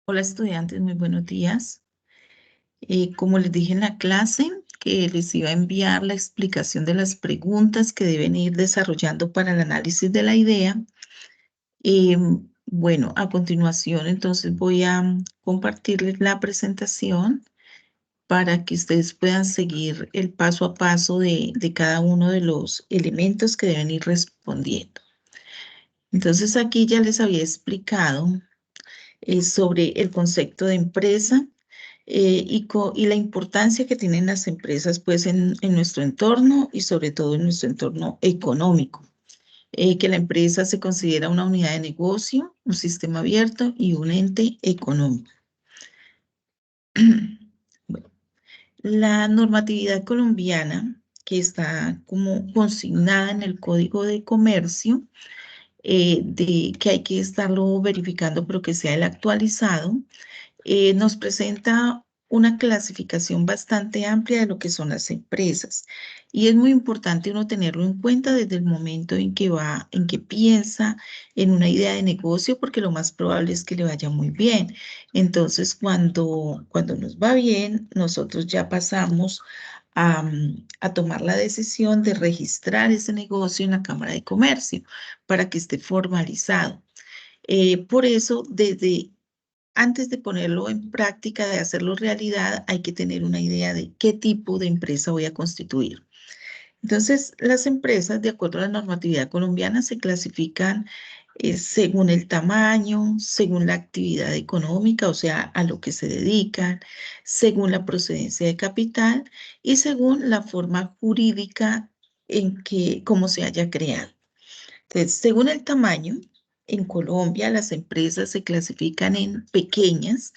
Hola estudiantes, muy buenos días. Como les dije en la clase, que les iba a enviar la explicación de las preguntas que deben ir desarrollando para el análisis de la idea. Bueno, a continuación entonces voy a compartirles la presentación para que ustedes puedan seguir el paso a paso de cada uno de los elementos que deben ir respondiendo. Entonces aquí ya les había explicado sobre el concepto de empresa y la importancia que tienen las empresas pues en nuestro entorno y sobre todo en nuestro entorno económico. Que la empresa se considera una unidad de negocio, un sistema abierto y un ente económico. Bueno, la normatividad colombiana, que está como consignada en el Código de Comercio, de que hay que estarlo verificando, pero que sea el actualizado, nos presenta una clasificación bastante amplia de lo que son las empresas. Y es muy importante uno tenerlo en cuenta desde el momento en que piensa en una idea de negocio, porque lo más probable es que le vaya muy bien. Entonces, cuando nos va bien, nosotros ya pasamos a tomar la decisión de registrar ese negocio en la Cámara de Comercio para que esté formalizado. Por eso, desde antes de ponerlo en práctica, de hacerlo realidad, hay que tener una idea de qué tipo de empresa voy a constituir. Entonces, las empresas, de acuerdo a la normatividad colombiana, se clasifican según el tamaño, según la actividad económica, o sea, a lo que se dedican, según la procedencia de capital y según la forma jurídica en que, cómo se haya creado. Entonces, según el tamaño, en Colombia las empresas se clasifican en pequeñas,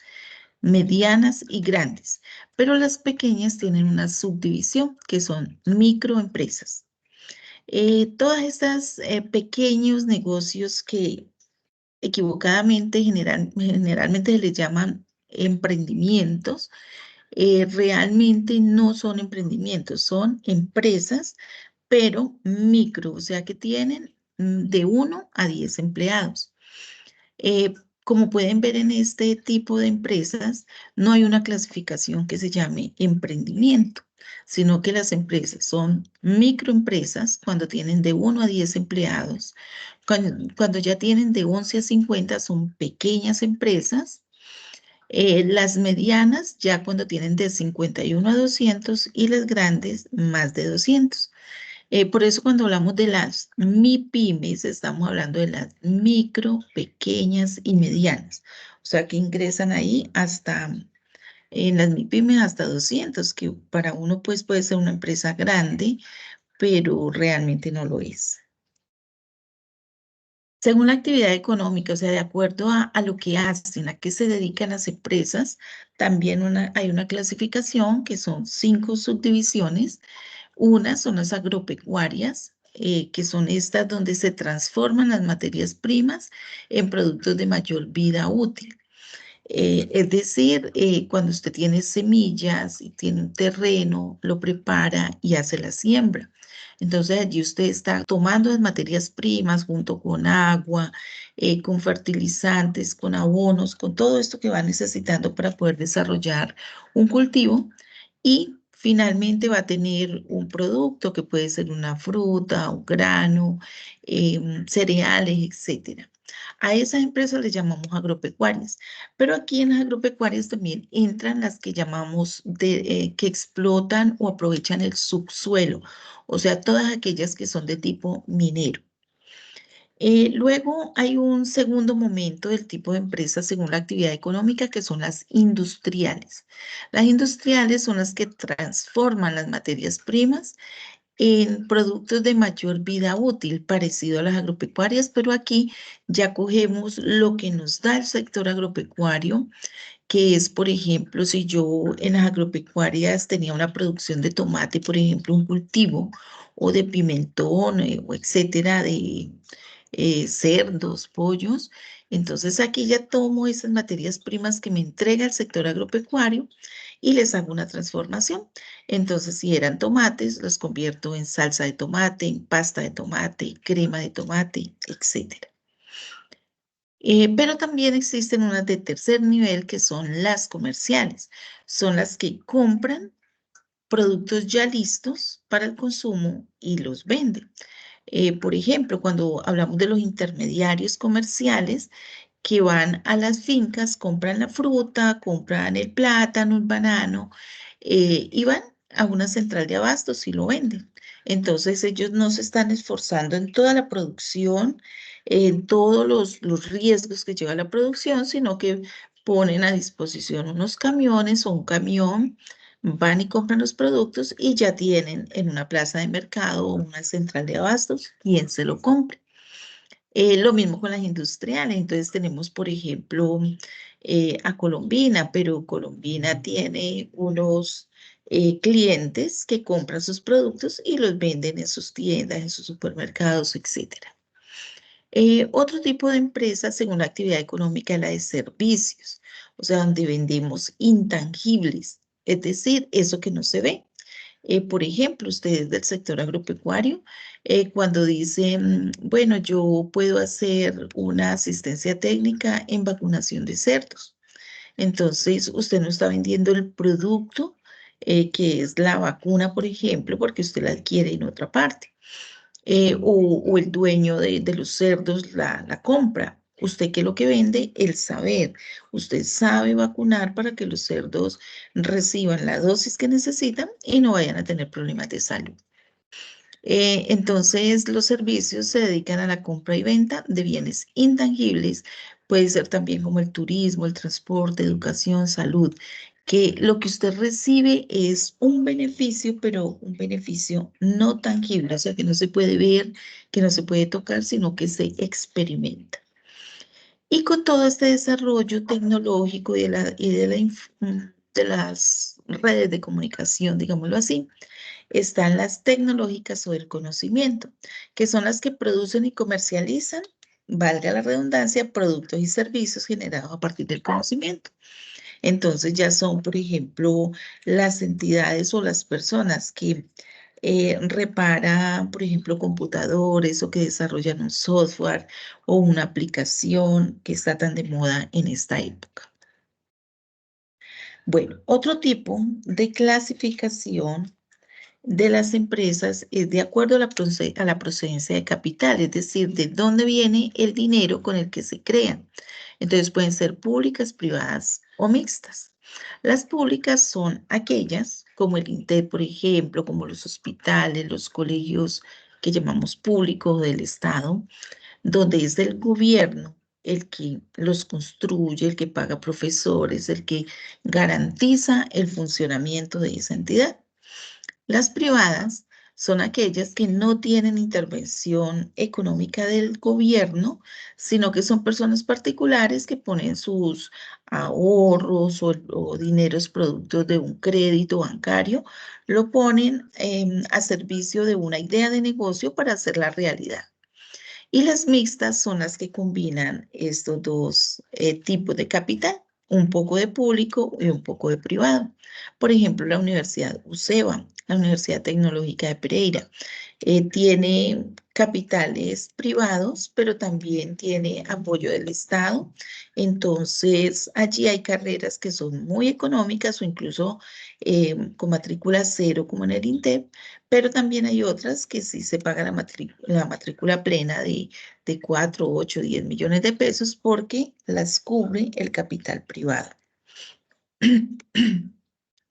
medianas y grandes, pero las pequeñas tienen una subdivisión que son microempresas. Todas estas pequeños negocios que equivocadamente generalmente se les llaman emprendimientos, realmente no son emprendimientos, son empresas, pero micro, o sea que tienen de 1 a 10 empleados. Eh, Como pueden ver en este tipo de empresas, no hay una clasificación que se llame emprendimiento, sino que las empresas son microempresas cuando tienen de 1 a 10 empleados. Cuando ya tienen de 11 a 50 son pequeñas empresas. Las medianas ya cuando tienen de 51 a 200 y las grandes más de 200. Por eso cuando hablamos de las MIPYMES, estamos hablando de las micro, pequeñas y medianas. O sea que ingresan ahí hasta, en las MIPYMES hasta 200, que para uno pues puede ser una empresa grande, pero realmente no lo es. Según la actividad económica, o sea, de acuerdo a lo que hacen, a qué se dedican las empresas, también hay una clasificación que son 5 subdivisiones. Una son las agropecuarias, que son estas donde se transforman las materias primas en productos de mayor vida útil. Es decir, cuando usted tiene semillas y tiene un terreno, lo prepara y hace la siembra. Entonces allí usted está tomando las materias primas junto con agua, con fertilizantes, con abonos, con todo esto que va necesitando para poder desarrollar un cultivo y finalmente va a tener un producto que puede ser una fruta, un grano, cereales, etcétera. A esas empresas les llamamos agropecuarias, pero aquí en las agropecuarias también entran las que llamamos que explotan o aprovechan el subsuelo, o sea, todas aquellas que son de tipo minero. Luego hay un segundo momento del tipo de empresas según la actividad económica, que son las industriales. Las industriales son las que transforman las materias primas en productos de mayor vida útil, parecido a las agropecuarias, pero aquí ya cogemos lo que nos da el sector agropecuario, que es, por ejemplo, si yo en las agropecuarias tenía una producción de tomate, por ejemplo, un cultivo, o de pimentón, o etcétera, de cerdos, pollos. Entonces aquí ya tomo esas materias primas que me entrega el sector agropecuario y les hago una transformación. Entonces, si eran tomates, los convierto en salsa de tomate, en pasta de tomate, crema de tomate, etcétera. Pero también existen unas de tercer nivel que son las comerciales. Son las que compran productos ya listos para el consumo y los venden. Por ejemplo, cuando hablamos de los intermediarios comerciales que van a las fincas, compran la fruta, compran el plátano, el banano, y van a una central de abastos y lo venden. Entonces ellos no se están esforzando en toda la producción, en todos los riesgos que lleva la producción, sino que ponen a disposición unos camiones o un camión, van y compran los productos y ya tienen en una plaza de mercado o una central de abastos quien se lo compre. Lo mismo con las industriales. Entonces tenemos, por ejemplo, a Colombina, pero Colombina tiene unos clientes que compran sus productos y los venden en sus tiendas, en sus supermercados, etcétera. Otro tipo de empresa, según la actividad económica, es la de servicios, o sea, donde vendemos intangibles, es decir, eso que no se ve. Por ejemplo, ustedes del sector agropecuario, cuando dicen, bueno, yo puedo hacer una asistencia técnica en vacunación de cerdos. Entonces, usted no está vendiendo el producto, que es la vacuna, por ejemplo, porque usted la adquiere en otra parte, o el dueño de los cerdos la compra. Usted que lo que vende, el saber. Usted sabe vacunar para que los cerdos reciban la dosis que necesitan y no vayan a tener problemas de salud. Entonces, los servicios se dedican a la compra y venta de bienes intangibles. Puede ser también como el turismo, el transporte, educación, salud, que lo que usted recibe es un beneficio, pero un beneficio no tangible, o sea, que no se puede ver, que no se puede tocar, sino que se experimenta. Y con todo este desarrollo tecnológico de las redes de comunicación, digámoslo así, están las tecnológicas o del conocimiento, que son las que producen y comercializan, valga la redundancia, productos y servicios generados a partir del conocimiento. Entonces ya son, por ejemplo, las entidades o las personas que reparan, por ejemplo, computadores o que desarrollan un software o una aplicación que está tan de moda en esta época. Bueno, otro tipo de clasificación de las empresas es de acuerdo a a la procedencia de capital, es decir, de dónde viene el dinero con el que se crean. Entonces pueden ser públicas, privadas o mixtas. Las públicas son aquellas como el INTEP, por ejemplo, como los hospitales, los colegios que llamamos públicos del Estado, donde es el gobierno el que los construye, el que paga profesores, el que garantiza el funcionamiento de esa entidad. Las privadas son aquellas que no tienen intervención económica del gobierno, sino que son personas particulares que ponen sus ahorros o dineros productos de un crédito bancario, lo ponen a servicio de una idea de negocio para hacerla realidad. Y las mixtas son las que combinan estos dos tipos de capital, un poco de público y un poco de privado. Por ejemplo, la Universidad UCEBA, la Universidad Tecnológica de Pereira, tiene capitales privados, pero también tiene apoyo del Estado. Entonces, allí hay carreras que son muy económicas o incluso con matrícula cero, como en el INTEP, pero también hay otras que sí se paga la matrícula plena de 4, 8, 10 millones de pesos porque las cubre el capital privado.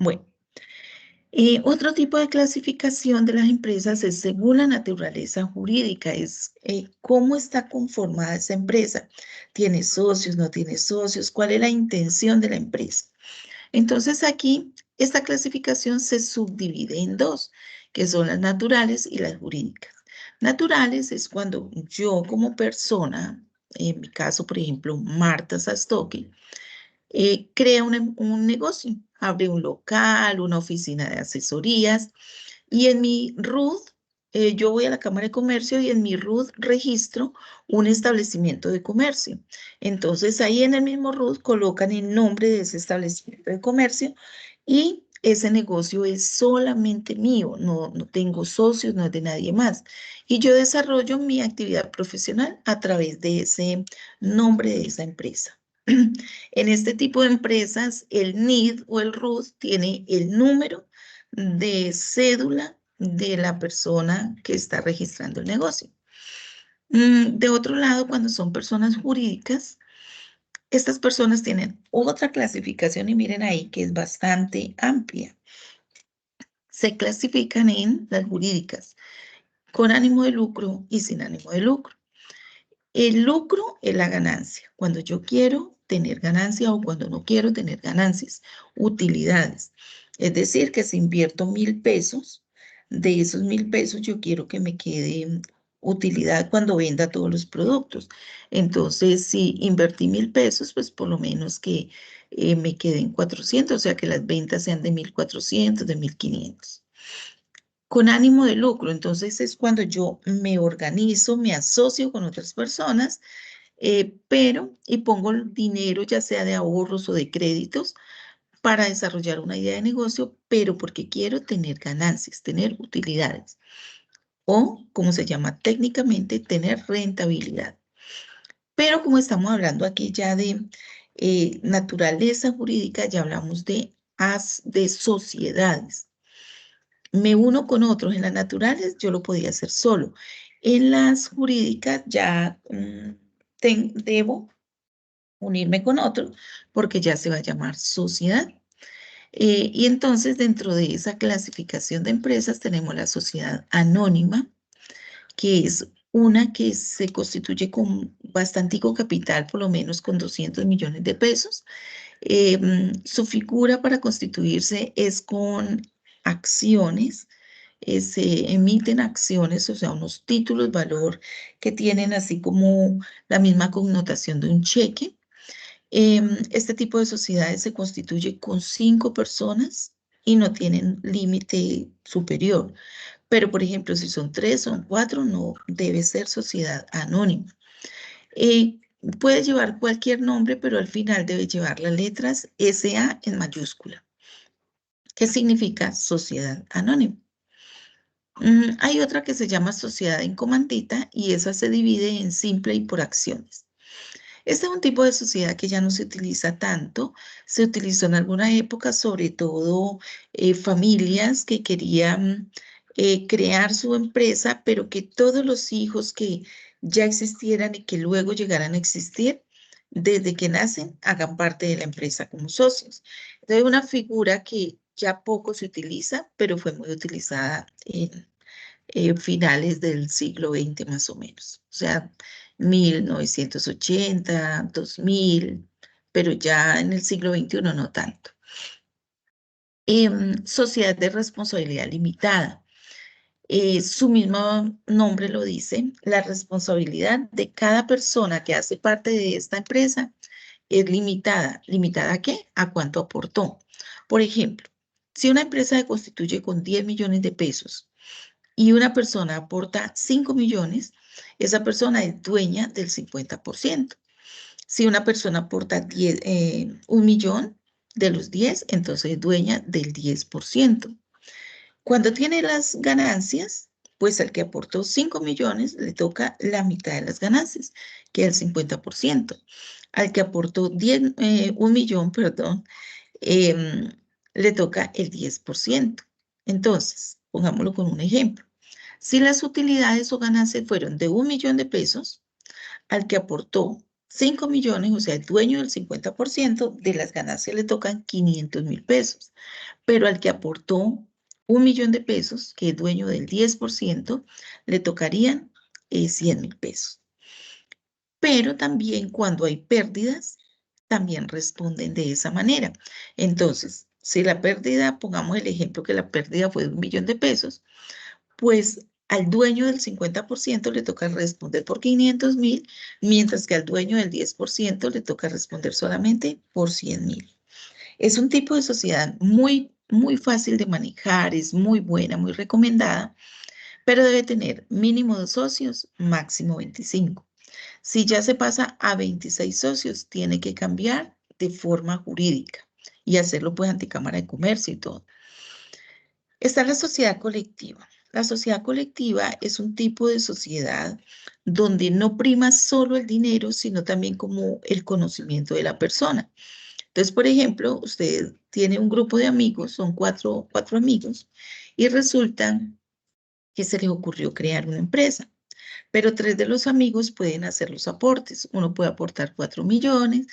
Bueno, otro tipo de clasificación de las empresas es según la naturaleza jurídica, es cómo está conformada esa empresa. ¿Tiene socios, no tiene socios? ¿Cuál es la intención de la empresa? Entonces aquí esta clasificación se subdivide en dos, que son las naturales y las jurídicas. Naturales es cuando yo como persona, en mi caso, por ejemplo, Marta Sastoque, crea un negocio, abre un local, una oficina de asesorías y en mi RUT, yo voy a la Cámara de Comercio y en mi RUT registro un establecimiento de comercio. Entonces ahí en el mismo RUT colocan el nombre de ese establecimiento de comercio y ese negocio es solamente mío, no tengo socios, no es de nadie más. Y yo desarrollo mi actividad profesional a través de ese nombre de esa empresa. En este tipo de empresas, el NID o el RUT tiene el número de cédula de la persona que está registrando el negocio. De otro lado, cuando son personas jurídicas, estas personas tienen otra clasificación y miren ahí que es bastante amplia. Se clasifican en las jurídicas, con ánimo de lucro y sin ánimo de lucro. El lucro es la ganancia, cuando yo quiero tener ganancia o cuando no quiero tener ganancias, utilidades. Es decir, que si invierto 1.000 pesos, de esos 1.000 pesos yo quiero que me quede utilidad cuando venda todos los productos. Entonces, si invertí 1.000 pesos, pues por lo menos que me queden 400, o sea, que las ventas sean de 1.400, de 1.500 con ánimo de lucro. Entonces es cuando yo me organizo, me asocio con otras personas, y pongo el dinero, ya sea de ahorros o de créditos, para desarrollar una idea de negocio, pero porque quiero tener ganancias, tener utilidades, o como se llama técnicamente, tener rentabilidad. Pero como estamos hablando aquí ya de naturaleza jurídica, ya hablamos de sociedades. Me uno con otros. En las naturales yo lo podía hacer solo. En las jurídicas ya debo unirme con otro porque ya se va a llamar sociedad. Y entonces dentro de esa clasificación de empresas tenemos la sociedad anónima, que es una que se constituye con bastantico capital, por lo menos con 200 millones de pesos. Su figura para constituirse es con acciones, se emiten acciones, o sea, unos títulos valor que tienen así como la misma connotación de un cheque. Este tipo de sociedades se constituye con 5 personas y no tienen límite superior. Pero, por ejemplo, si son 3 o 4, no debe ser sociedad anónima. Eh, Puede llevar cualquier nombre, pero al final debe llevar las letras SA en mayúscula, que significa sociedad anónima. Hay otra que se llama sociedad en comandita y esa se divide en simple y por acciones. Este es un tipo de sociedad que ya no se utiliza tanto, se utilizó en alguna época, sobre todo familias que querían crear su empresa, pero que todos los hijos que ya existieran y que luego llegaran a existir, desde que nacen, hagan parte de la empresa como socios. Entonces, una figura que ya poco se utiliza, pero fue muy utilizada en finales del siglo XX más o menos, o sea, 1980, 2000, pero ya en el siglo XXI no tanto. Sociedad de responsabilidad limitada. Su mismo nombre lo dice, la responsabilidad de cada persona que hace parte de esta empresa es limitada. ¿Limitada a qué? A cuánto aportó. Por ejemplo, si una empresa se constituye con 10 millones de pesos y una persona aporta 5 millones, esa persona es dueña del 50%. Si una persona aporta 1 millón de los 10, entonces es dueña del 10%. Cuando tiene las ganancias, pues al que aportó 5 millones le toca la mitad de las ganancias, que es el 50%. Al que aportó 1 millón, perdón, em, le toca el 10%. Entonces, pongámoslo con un ejemplo. Si las utilidades o ganancias fueron de 1 millón de pesos, al que aportó 5 millones, o sea, el dueño del 50% de las ganancias le tocan 500.000 pesos. Pero al que aportó 1 millón de pesos, que es dueño del 10%, le tocarían 100.000 pesos. Pero también cuando hay pérdidas, también responden de esa manera. Entonces, si la pérdida, pongamos el ejemplo que la pérdida fue de 1 millón de pesos, pues al dueño del 50% le toca responder por 500.000, mientras que al dueño del 10% le toca responder solamente por 100.000. Es un tipo de sociedad muy, muy fácil de manejar, es muy buena, muy recomendada, pero debe tener mínimo 2 socios, máximo 25. Si ya se pasa a 26 socios, tiene que cambiar de forma jurídica y hacerlo pues ante Cámara de Comercio y todo. Está la sociedad colectiva. La sociedad colectiva es un tipo de sociedad donde no prima solo el dinero, sino también como el conocimiento de la persona. Entonces, por ejemplo, usted tiene un grupo de amigos, son cuatro amigos, y resulta que se les ocurrió crear una empresa, pero tres de los amigos pueden hacer los aportes. Uno puede aportar 4 millones,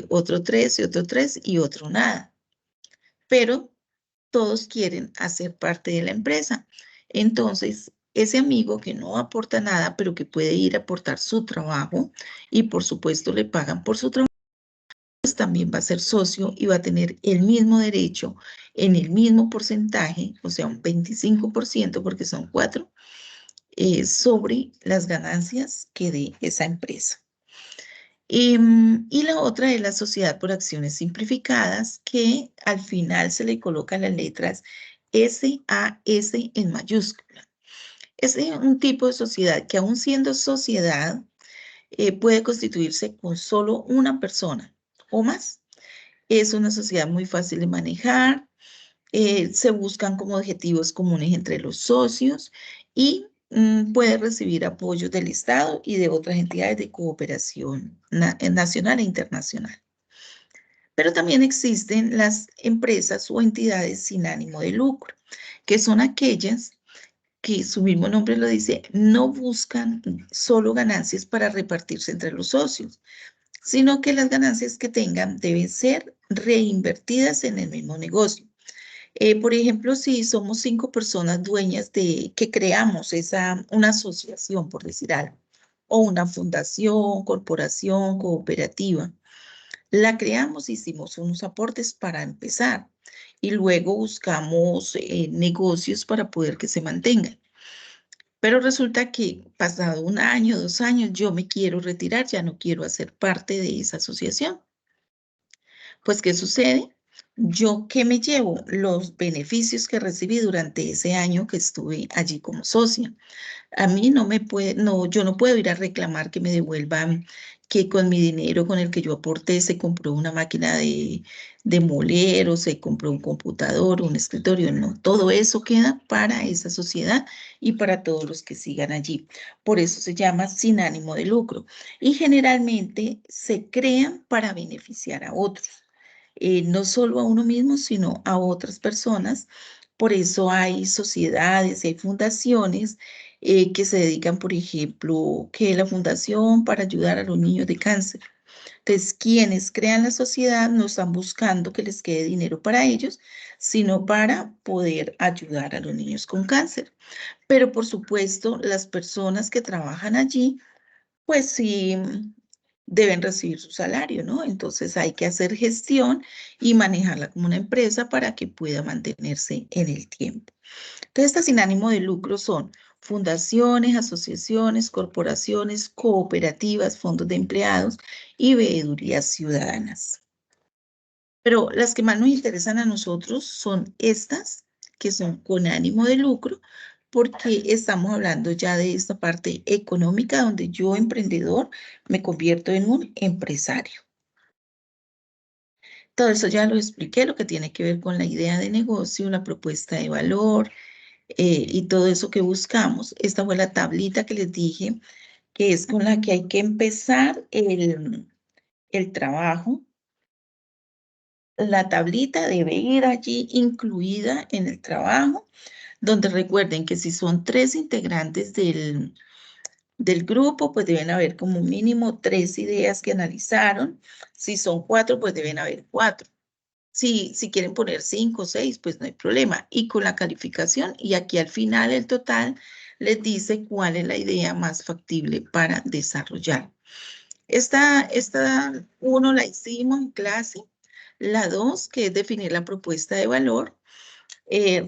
otro 3 y otro 3 y otro nada. Pero todos quieren hacer parte de la empresa. Entonces, ese amigo que no aporta nada, pero que puede ir a aportar su trabajo y por supuesto le pagan por su trabajo, pues también va a ser socio y va a tener el mismo derecho en el mismo porcentaje, o sea, un 25%, porque son cuatro, sobre las ganancias que dé esa empresa. Y la otra es la sociedad por acciones simplificadas, que al final se le colocan las letras SAS en mayúscula. Es un tipo de sociedad que aún siendo sociedad puede constituirse con solo una persona o más. Es una sociedad muy fácil de manejar, se buscan como objetivos comunes entre los socios y puede recibir apoyo del Estado y de otras entidades de cooperación nacional e internacional. Pero también existen las empresas o entidades sin ánimo de lucro, que son aquellas que su mismo nombre lo dice, no buscan solo ganancias para repartirse entre los socios, sino que las ganancias que tengan deben ser reinvertidas en el mismo negocio. Por ejemplo, si somos 5 personas dueñas de que creamos una asociación, por decir algo, o una fundación, corporación, cooperativa, la creamos, hicimos unos aportes para empezar y luego buscamos negocios para poder que se mantengan. Pero resulta que pasado 1 año, 2 años, yo me quiero retirar, ya no quiero hacer parte de esa asociación. Pues, ¿qué sucede? Yo, ¿qué me llevo? Los beneficios que recibí durante ese año que estuve allí como socia. A mí no me puede, no, yo no puedo ir a reclamar que me devuelvan que con mi dinero con el que yo aporté se compró una máquina de moler o se compró un computador, un escritorio. No, todo eso queda para esa sociedad y para todos los que sigan allí. Por eso se llama sin ánimo de lucro. Y generalmente se crean para beneficiar a otros. No solo a uno mismo, sino a otras personas. Por eso hay sociedades y hay fundaciones que se dedican, por ejemplo, que la fundación para ayudar a los niños de cáncer. Entonces, quienes crean la sociedad no están buscando que les quede dinero para ellos, sino para poder ayudar a los niños con cáncer. Pero, por supuesto, las personas que trabajan allí pues sí deben recibir su salario, ¿no? Entonces hay que hacer gestión y manejarla como una empresa para que pueda mantenerse en el tiempo. Entonces, estas sin ánimo de lucro son fundaciones, asociaciones, corporaciones, cooperativas, fondos de empleados y veedurías ciudadanas. Pero las que más nos interesan a nosotros son estas, que son con ánimo de lucro, porque estamos hablando ya de esta parte económica donde yo, emprendedor, me convierto en un empresario. Todo eso ya lo expliqué, lo que tiene que ver con la idea de negocio, la propuesta de valor y todo eso que buscamos. Esta fue la tablita que les dije, que es con la que hay que empezar el trabajo. La tablita debe ir allí incluida en el trabajo, donde recuerden que si son 3 integrantes del grupo, pues deben haber como mínimo 3 ideas que analizaron. Si son 4, pues deben haber 4. Si quieren poner 5 o 6, pues no hay problema. Y con la calificación, y aquí al final el total les dice cuál es la idea más factible para desarrollar. Esta 1 la hicimos en clase. La 2, que es definir la propuesta de valor.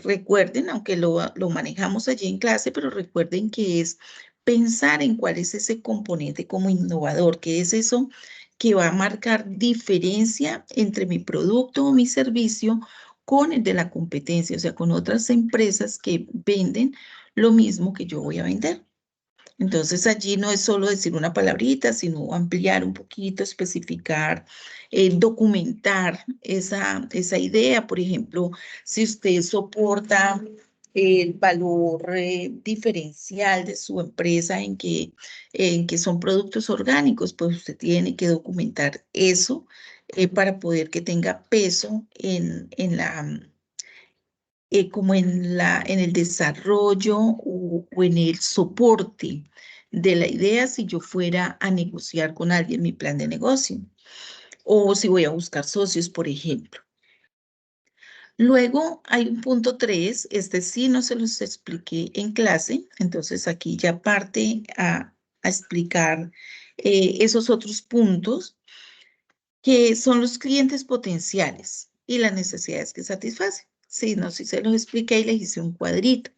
Recuerden, aunque lo manejamos allí en clase, pero recuerden que es pensar en cuál es ese componente como innovador, que es eso que va a marcar diferencia entre mi producto o mi servicio con el de la competencia, o sea, con otras empresas que venden lo mismo que yo voy a vender. Entonces allí no es solo decir una palabrita, sino ampliar un poquito, especificar, documentar esa idea. Por ejemplo, si usted soporta el valor diferencial de su empresa en que son productos orgánicos, pues usted tiene que documentar eso para poder que tenga peso como en el desarrollo o en el soporte de la idea si yo fuera a negociar con alguien mi plan de negocio o si voy a buscar socios, por ejemplo. Luego hay un punto 3, este sí no se los expliqué en clase, entonces aquí ya parte a explicar esos otros puntos que son los clientes potenciales y las necesidades que satisfacen. Sí, no, sí se los expliqué y les hice un cuadrito.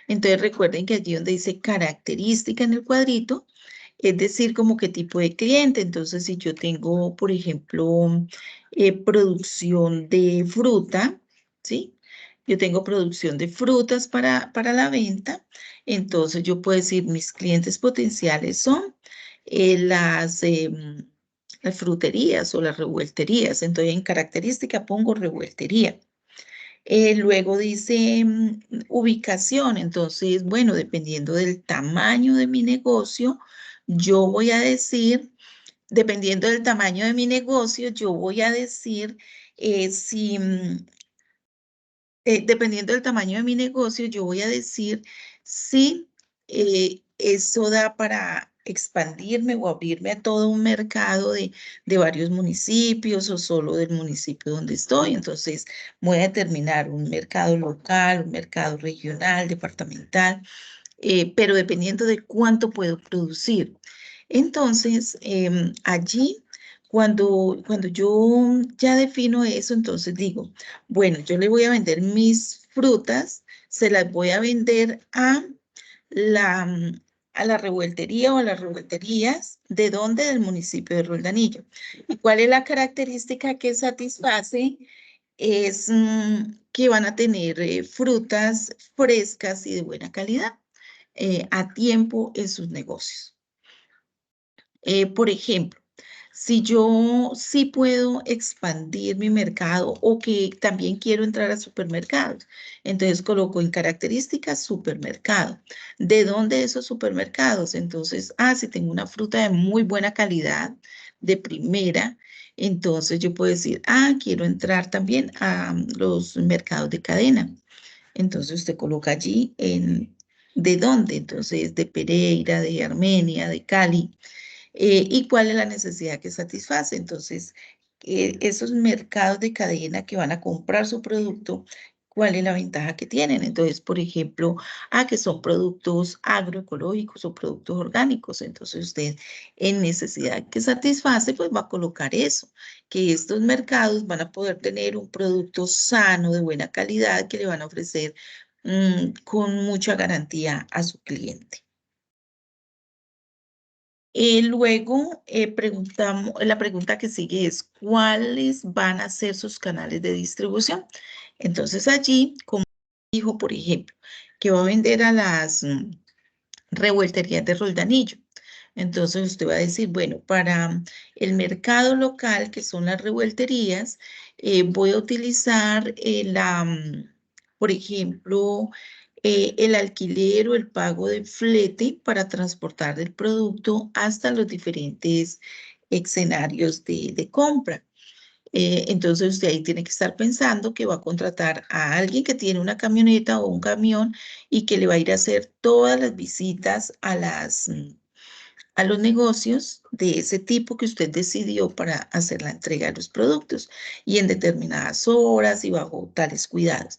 Entonces recuerden que allí donde dice característica en el cuadrito, es decir, como qué tipo de cliente. Entonces, si yo tengo, por ejemplo, producción de fruta, ¿sí? Yo tengo producción de frutas para la venta. Entonces, yo puedo decir, mis clientes potenciales son las fruterías o las revuelterías. Entonces, en característica pongo revueltería. Luego dice ubicación, entonces, bueno, dependiendo del tamaño de mi negocio, yo voy a decir, dependiendo del tamaño de mi negocio, yo voy a decir si, dependiendo del tamaño de mi negocio, yo voy a decir si eso da para expandirme o abrirme a todo un mercado de varios municipios o solo del municipio donde estoy. Entonces, voy a determinar un mercado local, un mercado regional, departamental, pero dependiendo de cuánto puedo producir. Entonces, allí, cuando yo ya defino eso, entonces digo, bueno, yo le voy a vender mis frutas, se las voy a vender la, mm, a la revueltería o a las revuelterías, ¿de dónde? Del municipio de Roldanillo. ¿Y cuál es la característica que satisface? Es que van a tener frutas frescas y de buena calidad a tiempo en sus negocios. Por ejemplo, si yo sí puedo expandir mi mercado o que también quiero entrar a supermercados, entonces coloco en características supermercado. ¿De dónde esos supermercados? Entonces, si tengo una fruta de muy buena calidad, de primera, entonces yo puedo decir, quiero entrar también a los mercados de cadena. Entonces usted coloca allí ¿de dónde? Entonces, de Pereira, de Armenia, de Cali. ¿Y cuál es la necesidad que satisface? Entonces, esos mercados de cadena que van a comprar su producto, ¿cuál es la ventaja que tienen? Entonces, por ejemplo, que son productos agroecológicos o productos orgánicos. Entonces, usted en necesidad que satisface, pues va a colocar eso, que estos mercados van a poder tener un producto sano, de buena calidad, que le van a ofrecer con mucha garantía a su cliente. Luego, la pregunta que sigue es, ¿cuáles van a ser sus canales de distribución? Entonces allí, como dijo, por ejemplo, que va a vender a las revuelterías de Roldanillo. Entonces usted va a decir, bueno, para el mercado local, que son las revuelterías, voy a utilizar por ejemplo, el alquiler o el pago de flete para transportar el producto hasta los diferentes escenarios de compra. Entonces usted ahí tiene que estar pensando que va a contratar a alguien que tiene una camioneta o un camión y que le va a ir a hacer todas las visitas a los negocios de ese tipo que usted decidió para hacer la entrega de los productos y en determinadas horas y bajo tales cuidados.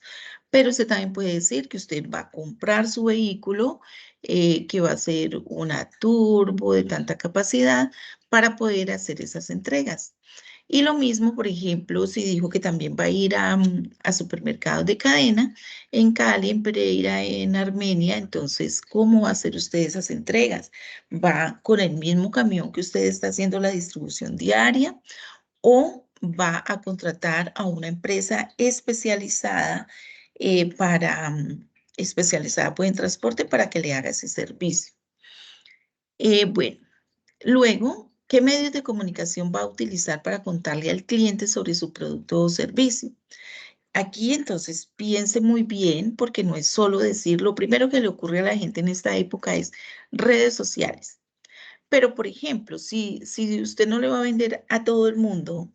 Pero usted también puede decir que usted va a comprar su vehículo, que va a ser una turbo de tanta capacidad para poder hacer esas entregas. Y lo mismo, por ejemplo, si dijo que también va a ir a supermercados de cadena en Cali, en Pereira, en Armenia, entonces, ¿cómo va a hacer usted esas entregas? ¿Va con el mismo camión que usted está haciendo la distribución diaria o va a contratar a una empresa especializada especializada pues, en transporte para que le haga ese servicio? Bueno, luego, ¿qué medios de comunicación va a utilizar para contarle al cliente sobre su producto o servicio? Aquí entonces piense muy bien porque no es solo decir, lo primero que le ocurre a la gente en esta época es redes sociales. Pero, por ejemplo, si usted no le va a vender a todo el mundo,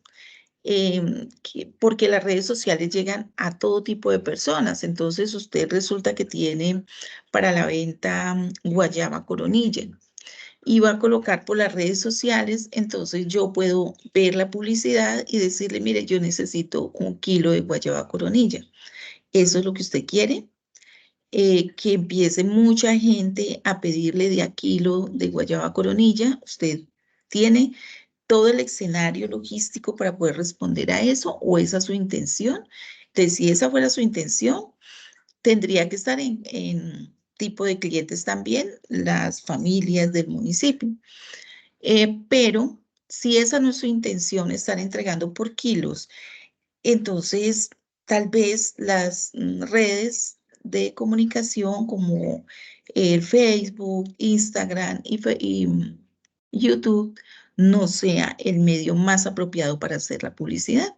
porque las redes sociales llegan a todo tipo de personas, entonces usted resulta que tiene para la venta guayaba coronilla y va a colocar por las redes sociales, entonces yo puedo ver la publicidad y decirle, mire, yo necesito 1 kilo de guayaba coronilla. ¿Eso es lo que usted quiere? Que empiece mucha gente a pedirle de a kilo de guayaba coronilla. Usted tiene todo el escenario logístico para poder responder a eso, o esa es su intención. Entonces, si esa fuera su intención, tendría que estar en tipo de clientes también las familias del municipio. Pero si esa no es su intención, estar entregando por kilos, entonces tal vez las redes de comunicación como el Facebook, Instagram y YouTube no sea el medio más apropiado para hacer la publicidad.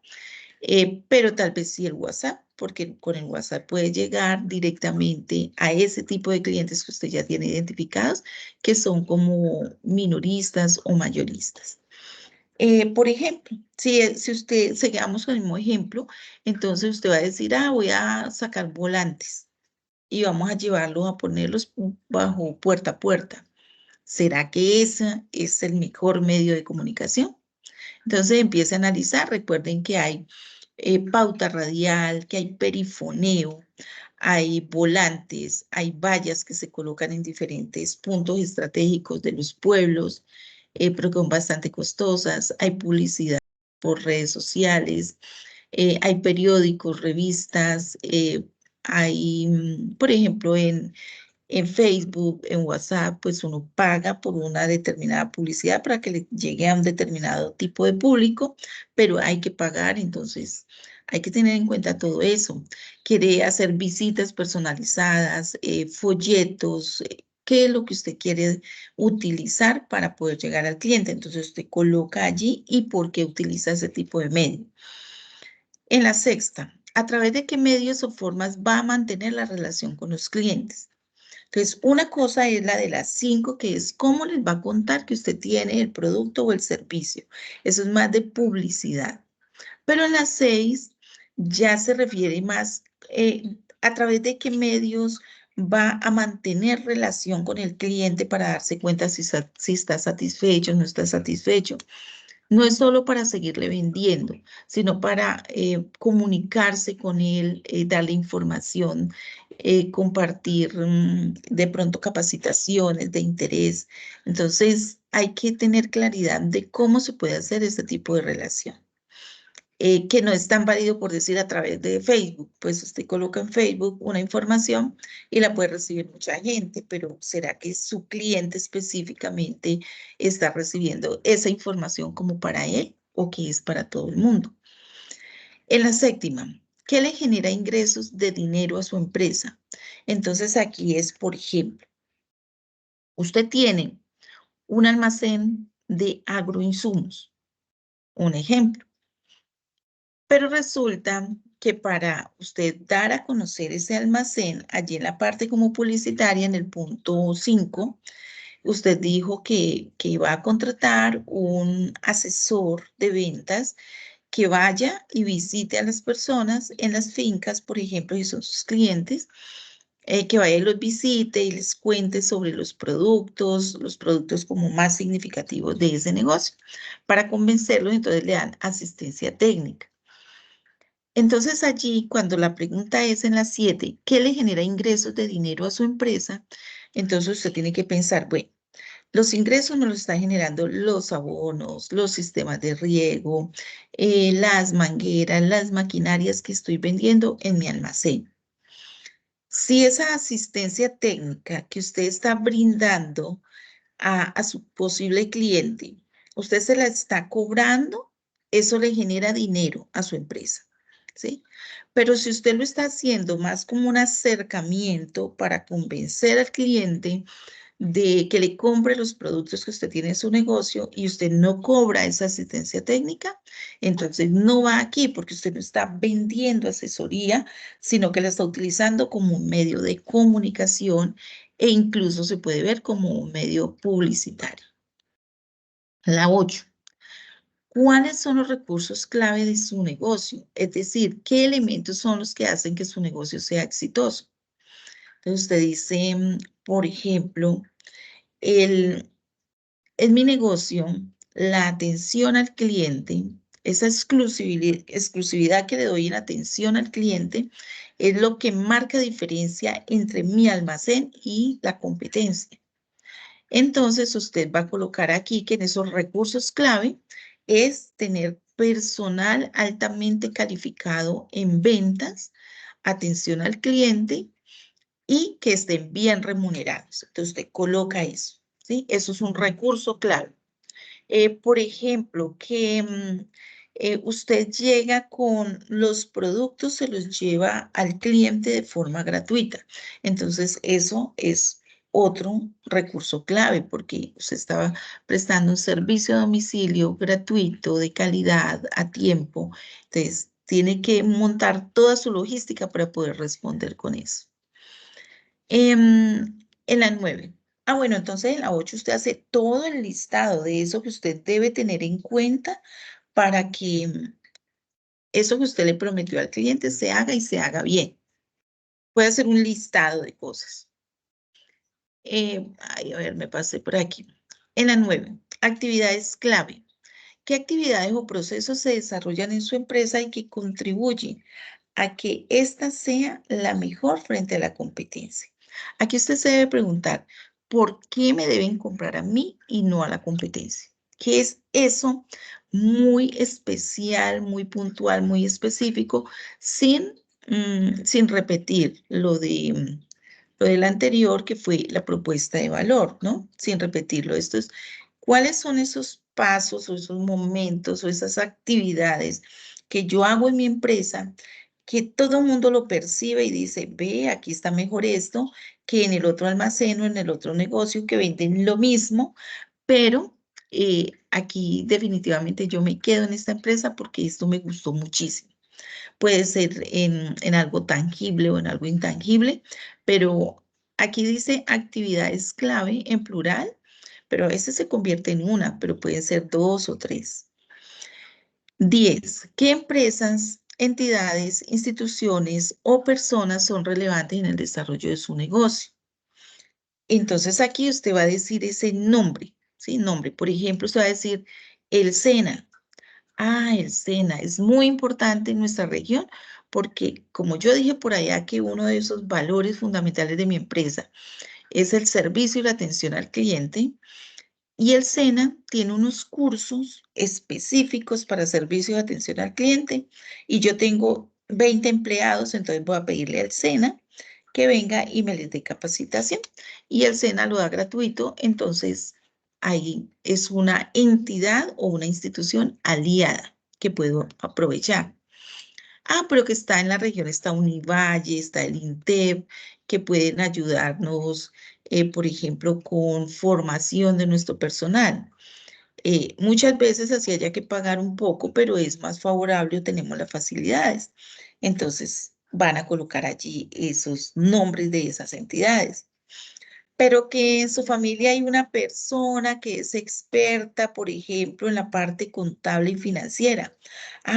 Pero tal vez sí el WhatsApp, porque con el WhatsApp puede llegar directamente a ese tipo de clientes que usted ya tiene identificados, que son como minoristas o mayoristas. Por ejemplo, si usted, sigamos con el mismo ejemplo, entonces usted va a decir, voy a sacar volantes y vamos a llevarlos a ponerlos bajo puerta a puerta. ¿Será que ese es el mejor medio de comunicación? Entonces empiece a analizar. Recuerden que hay pauta radial, que hay perifoneo, hay volantes, hay vallas que se colocan en diferentes puntos estratégicos de los pueblos, pero que son bastante costosas. Hay publicidad por redes sociales, hay periódicos, revistas, por ejemplo, en Facebook, en WhatsApp, pues uno paga por una determinada publicidad para que le llegue a un determinado tipo de público, pero hay que pagar, entonces hay que tener en cuenta todo eso. Quiere hacer visitas personalizadas, folletos, qué es lo que usted quiere utilizar para poder llegar al cliente. Entonces usted coloca allí y por qué utiliza ese tipo de medio. En la sexta, ¿a través de qué medios o formas va a mantener la relación con los clientes? Entonces, una cosa es la de las 5, que es cómo les va a contar que usted tiene el producto o el servicio. Eso es más de publicidad. Pero en las 6 ya se refiere más a través de qué medios va a mantener relación con el cliente para darse cuenta si está satisfecho o no está satisfecho. No es solo para seguirle vendiendo, sino para comunicarse con él, darle información, compartir de pronto capacitaciones de interés. Entonces, hay que tener claridad de cómo se puede hacer este tipo de relación. Que no es tan válido por decir a través de Facebook, pues usted coloca en Facebook una información y la puede recibir mucha gente, pero ¿será que su cliente específicamente está recibiendo esa información como para él o que es para todo el mundo? En la séptima, ¿qué le genera ingresos de dinero a su empresa? Entonces aquí es, por ejemplo, usted tiene un almacén de agroinsumos, un ejemplo. Pero resulta que para usted dar a conocer ese almacén, allí en la parte como publicitaria, en el punto 5, usted dijo que iba a contratar un asesor de ventas que vaya y visite a las personas en las fincas, por ejemplo, y son sus clientes, que vaya y los visite y les cuente sobre los productos como más significativos de ese negocio. Para convencerlos, entonces le dan asistencia técnica. Entonces allí, cuando la pregunta es en las 7, ¿qué le genera ingresos de dinero a su empresa? Entonces usted tiene que pensar, bueno, los ingresos me los están generando los abonos, los sistemas de riego, las mangueras, las maquinarias que estoy vendiendo en mi almacén. Si esa asistencia técnica que usted está brindando a su posible cliente, usted se la está cobrando, eso le genera dinero a su empresa, ¿sí? Pero si usted lo está haciendo más como un acercamiento para convencer al cliente, de que le compre los productos que usted tiene en su negocio y usted no cobra esa asistencia técnica, entonces no va aquí porque usted no está vendiendo asesoría, sino que la está utilizando como un medio de comunicación e incluso se puede ver como un medio publicitario. La 8. ¿Cuáles son los recursos clave de su negocio? Es decir, ¿qué elementos son los que hacen que su negocio sea exitoso? Entonces usted dice, por ejemplo, en mi negocio, la atención al cliente, esa exclusividad que le doy en atención al cliente, es lo que marca diferencia entre mi almacén y la competencia. Entonces, usted va a colocar aquí que en esos recursos clave es tener personal altamente calificado en ventas, atención al cliente y que estén bien remunerados. Entonces, usted coloca eso, ¿sí? Eso es un recurso clave. Por ejemplo, que usted llega con los productos, se los lleva al cliente de forma gratuita. Entonces, eso es otro recurso clave porque usted estaba prestando un servicio a domicilio gratuito, de calidad, a tiempo. Entonces, tiene que montar toda su logística para poder responder con eso. En la 9. Bueno, entonces en la 8 usted hace todo el listado de eso que usted debe tener en cuenta para que eso que usted le prometió al cliente se haga y se haga bien. Puede hacer un listado de cosas. A ver, me pasé por aquí. En la 9, actividades clave. ¿Qué actividades o procesos se desarrollan en su empresa y que contribuyen a que ésta sea la mejor frente a la competencia? Aquí usted se debe preguntar, ¿por qué me deben comprar a mí y no a la competencia? ¿Qué es eso muy especial, muy puntual, muy específico, sin repetir lo del anterior, que fue la propuesta de valor, ¿no? Sin repetirlo. Esto es, ¿cuáles son esos pasos o esos momentos o esas actividades que yo hago en mi empresa que todo el mundo lo percibe y dice, ve, aquí está mejor esto que en el otro almacén o en el otro negocio que venden lo mismo, pero aquí definitivamente yo me quedo en esta empresa porque esto me gustó muchísimo? Puede ser en algo tangible o en algo intangible, pero aquí dice actividades clave en plural, pero a veces se convierte en una, pero pueden ser dos o tres. 10. ¿Qué empresas, entidades, instituciones o personas son relevantes en el desarrollo de su negocio? Entonces aquí usted va a decir ese nombre, ¿sí? Nombre. Por ejemplo, usted va a decir el SENA. El SENA es muy importante en nuestra región porque, como yo dije por allá, que uno de esos valores fundamentales de mi empresa es el servicio y la atención al cliente. Y el SENA tiene unos cursos específicos para servicio de atención al cliente y yo tengo 20 empleados, entonces voy a pedirle al SENA que venga y me les dé capacitación. Y el SENA lo da gratuito, entonces ahí es una entidad o una institución aliada que puedo aprovechar. Pero que está en la región, está Univalle, está el INTEP, que pueden ayudarnos, por ejemplo, con formación de nuestro personal. Muchas veces así haya que pagar un poco, pero es más favorable o tenemos las facilidades. Entonces van a colocar allí esos nombres de esas entidades. Pero que en su familia hay una persona que es experta, por ejemplo, en la parte contable y financiera.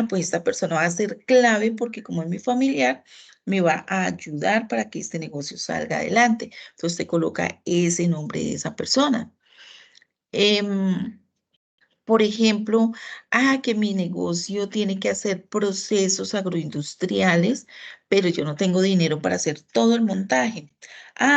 Pues esta persona va a ser clave porque como es mi familiar, me va a ayudar para que este negocio salga adelante. Entonces te coloca ese nombre de esa persona. Por ejemplo, que mi negocio tiene que hacer procesos agroindustriales, pero yo no tengo dinero para hacer todo el montaje.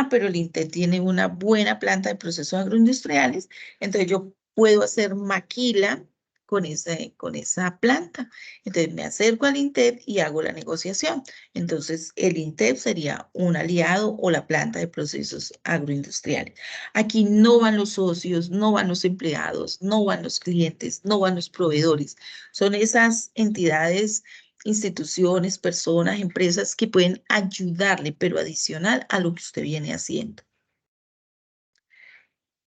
Pero el INTEP tiene una buena planta de procesos agroindustriales, entonces yo puedo hacer maquila con esa planta. Entonces me acerco al INTEP y hago la negociación. Entonces el INTEP sería un aliado o la planta de procesos agroindustriales. Aquí no van los socios, no van los empleados, no van los clientes, no van los proveedores. Son esas entidades, instituciones, personas, empresas que pueden ayudarle, pero adicional a lo que usted viene haciendo.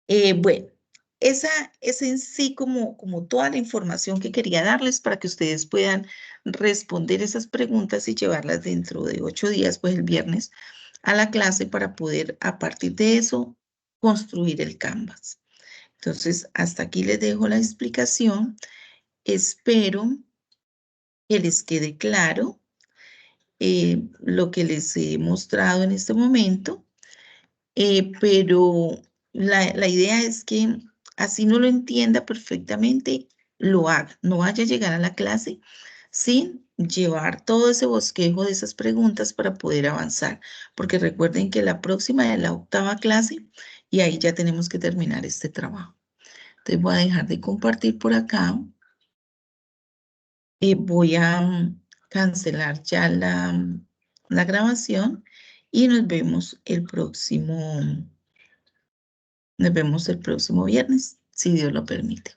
Bueno, esa es en sí como toda la información que quería darles para que ustedes puedan responder esas preguntas y llevarlas dentro de 8 días, pues el viernes, a la clase para poder a partir de eso construir el Canvas. Entonces, hasta aquí les dejo la explicación. Espero que les quede claro lo que les he mostrado en este momento. Pero la idea es que así no lo entienda perfectamente, lo haga. No vaya a llegar a la clase sin llevar todo ese bosquejo de esas preguntas para poder avanzar. Porque recuerden que la próxima es la 8ª clase y ahí ya tenemos que terminar este trabajo. Entonces voy a dejar de compartir por acá. Voy a cancelar ya la grabación y nos vemos el próximo viernes, si Dios lo permite.